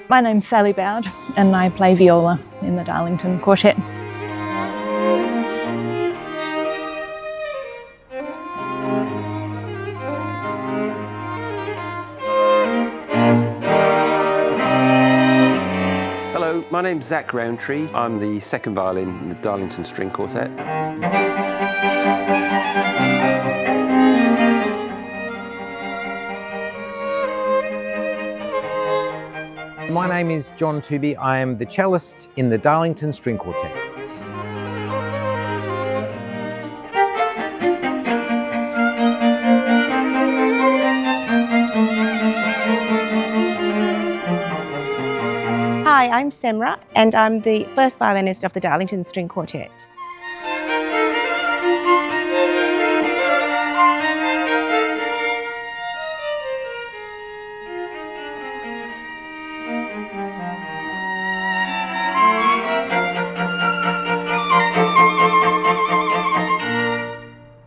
My name's Sally Bowd and I play viola in the Darlington Quartet. Hello, my name's Zach Roundtree. I'm the second violin in the Darlington String Quartet. My name is John Tooby. I am the cellist in the Darlington String Quartet. Hi, I'm Semra and I'm the first violinist of the Darlington String Quartet.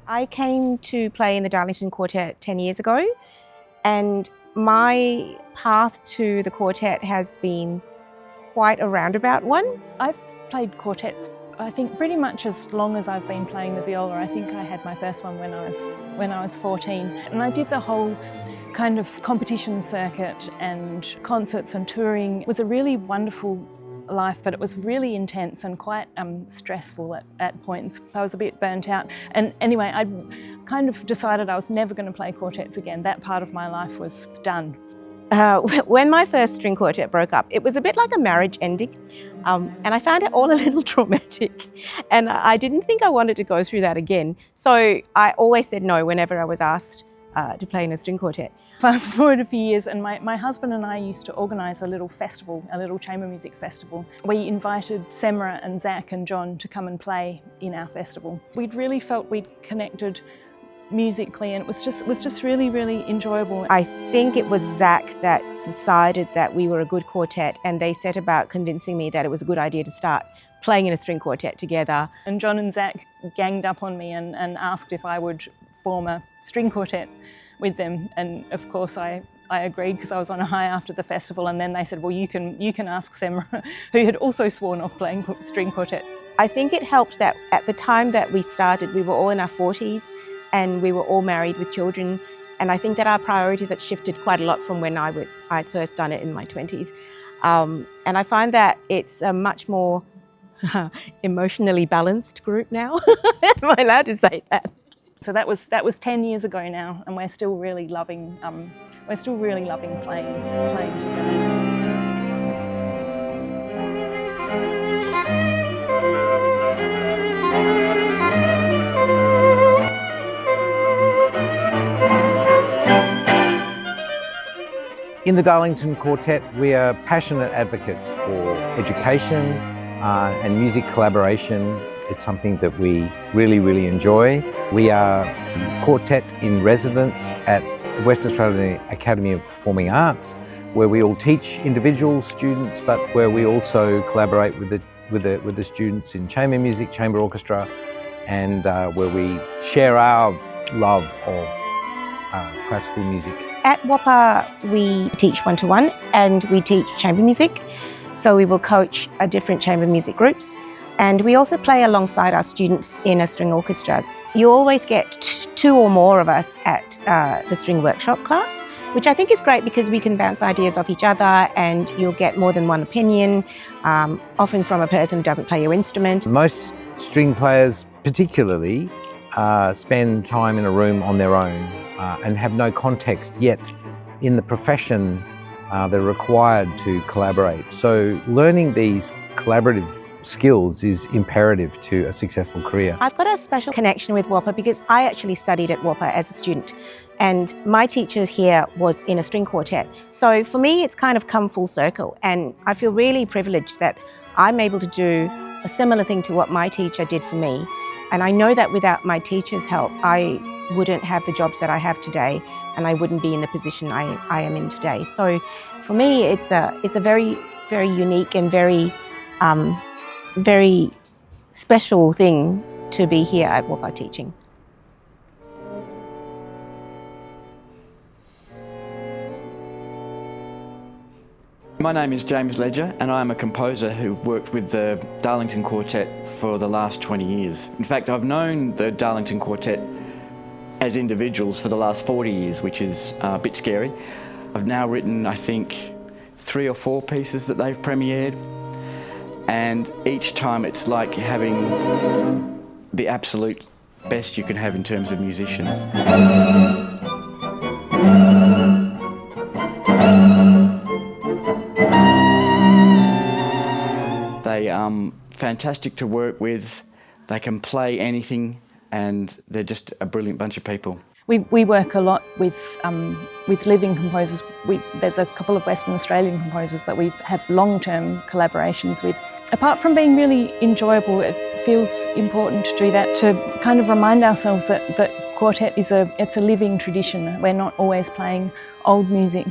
I came to play in the Darlington Quartet 10 years ago, and my path to the quartet has been quite a roundabout one. I've played quartets, I think, pretty much as long as I've been playing the viola. I think I had my first one when I was 14. And I did the whole kind of competition circuit and concerts and touring. It was a really wonderful life, but it was really intense and quite stressful at points. I was a bit burnt out. And anyway, I kind of decided I was never going to play quartets again. That part of my life was done. When my first string quartet broke up, it was a bit like a marriage ending, and I found it all a little traumatic, and I didn't think I wanted to go through that again. So I always said no whenever I was asked to play in a string quartet. Fast forward a few years, and my husband and I used to organise a little festival, a little chamber music festival. We invited Semra and Zach and John to come and play in our festival. We'd really felt we'd connected musically, and it was just really, really enjoyable. I think it was Zach that decided that we were a good quartet, and they set about convincing me that it was a good idea to start playing in a string quartet together. And John and Zach ganged up on me and asked if I would form a string quartet with them, and of course I agreed because I was on a high after the festival, and then they said, well, you can ask Semra, who had also sworn off playing string quartet. I think it helped that at the time that we started, we were all in our 40s and we were all married with children, and I think that our priorities had shifted quite a lot from when I'd first done it in my 20s. And I find that it's a much more emotionally balanced group now. Am I allowed to say that? So that was 10 years ago now, and we're still really loving playing together. In the Darlington Quartet, we are passionate advocates for education and music collaboration. It's something that we really, really enjoy. We are the Quartet-in-Residence at Western Australian Academy of Performing Arts, where we all teach individual students, but where we also collaborate with the students in chamber music, chamber orchestra, and where we share our love of classical music. At WAPA, we teach one-to-one and we teach chamber music. So we will coach different chamber music groups. And we also play alongside our students in a string orchestra. You always get two or more of us at the string workshop class, which I think is great because we can bounce ideas off each other and you'll get more than one opinion, often from a person who doesn't play your instrument. Most string players particularly spend time in a room on their own and have no context yet in the profession they're required to collaborate. So learning these collaborative skills is imperative to a successful career. I've got a special connection with WAPA because I actually studied at WAPA as a student, and my teacher here was in a string quartet. So for me, it's kind of come full circle, and I feel really privileged that I'm able to do a similar thing to what my teacher did for me. And I know that without my teacher's help, I wouldn't have the jobs that I have today, and I wouldn't be in the position I am in today. So for me, it's a very, very unique and very special thing to be here at WAPA teaching. My name is James Ledger and I am a composer who've worked with the Darlington Quartet for the last 20 years. In fact, I've known the Darlington Quartet as individuals for the last 40 years, which is a bit scary. I've now written, I think, 3 or 4 pieces that they've premiered, and each time it's like having the absolute best you can have in terms of musicians. They are fantastic to work with, they can play anything, and they're just a brilliant bunch of people. We work a lot with living composers. There's a couple of Western Australian composers that we have long-term collaborations with. Apart from being really enjoyable, it feels important to do that, to kind of remind ourselves that quartet is it's a living tradition. We're not always playing old music.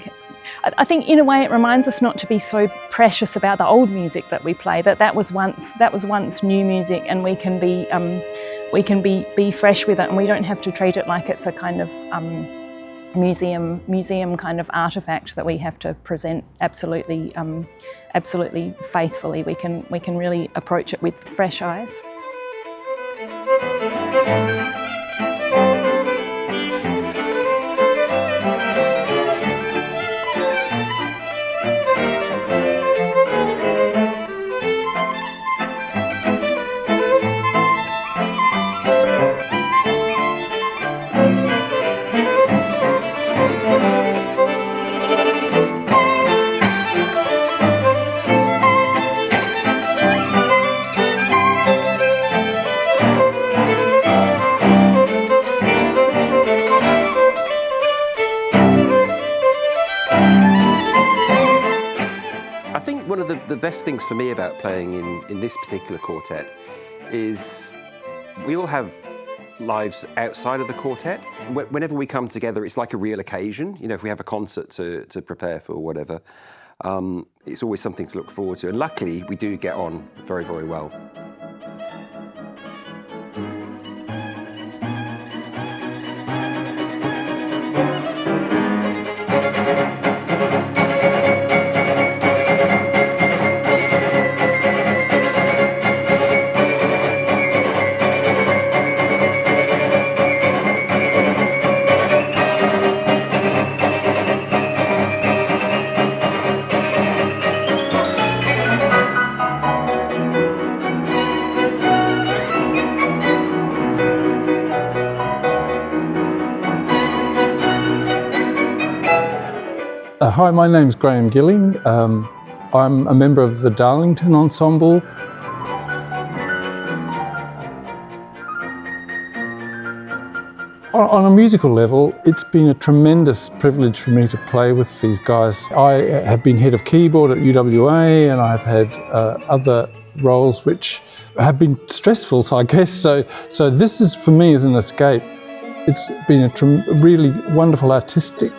I think in a way it reminds us not to be so precious about the old music that we play, that was once new music, and we can be fresh with it, and we don't have to treat it like it's a kind of museum kind of artifact that we have to present absolutely faithfully. We can really approach it with fresh eyes. I think one of the best things for me about playing in this particular quartet is we all have lives outside of the quartet. Whenever we come together, it's like a real occasion. You know, if we have a concert to prepare for or whatever, it's always something to look forward to. And luckily, we do get on very, very well. Hi, my name's Graham Gilling. I'm a member of the Darlington ensemble. On a musical level, it's been a tremendous privilege for me to play with these guys. I have been head of keyboard at UWA, and I've had other roles which have been stressful, so I guess. So this is, for me, is an escape. It's been a really wonderful artistic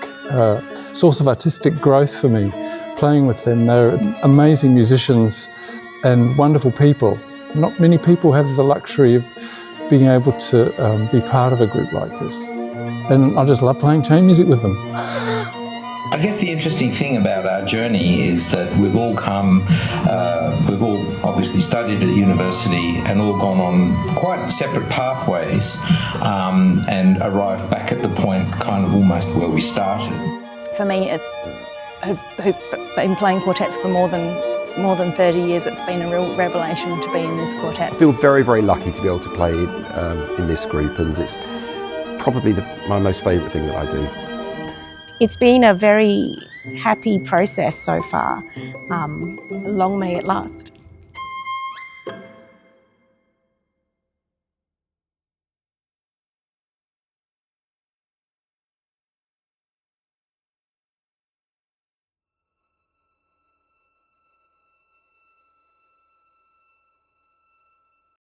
source of artistic growth for me, playing with them. They're amazing musicians and wonderful people. Not many people have the luxury of being able to be part of a group like this. And I just love playing chain music with them. I guess the interesting thing about our journey is that we've all obviously studied at university and all gone on quite separate pathways and arrived back at the point kind of almost where we started. For me, who've been playing quartets for more than 30 years, it's been a real revelation to be in this quartet. I feel very, very lucky to be able to play in this group, and it's probably my most favourite thing that I do. It's been a very happy process so far. Long may it last.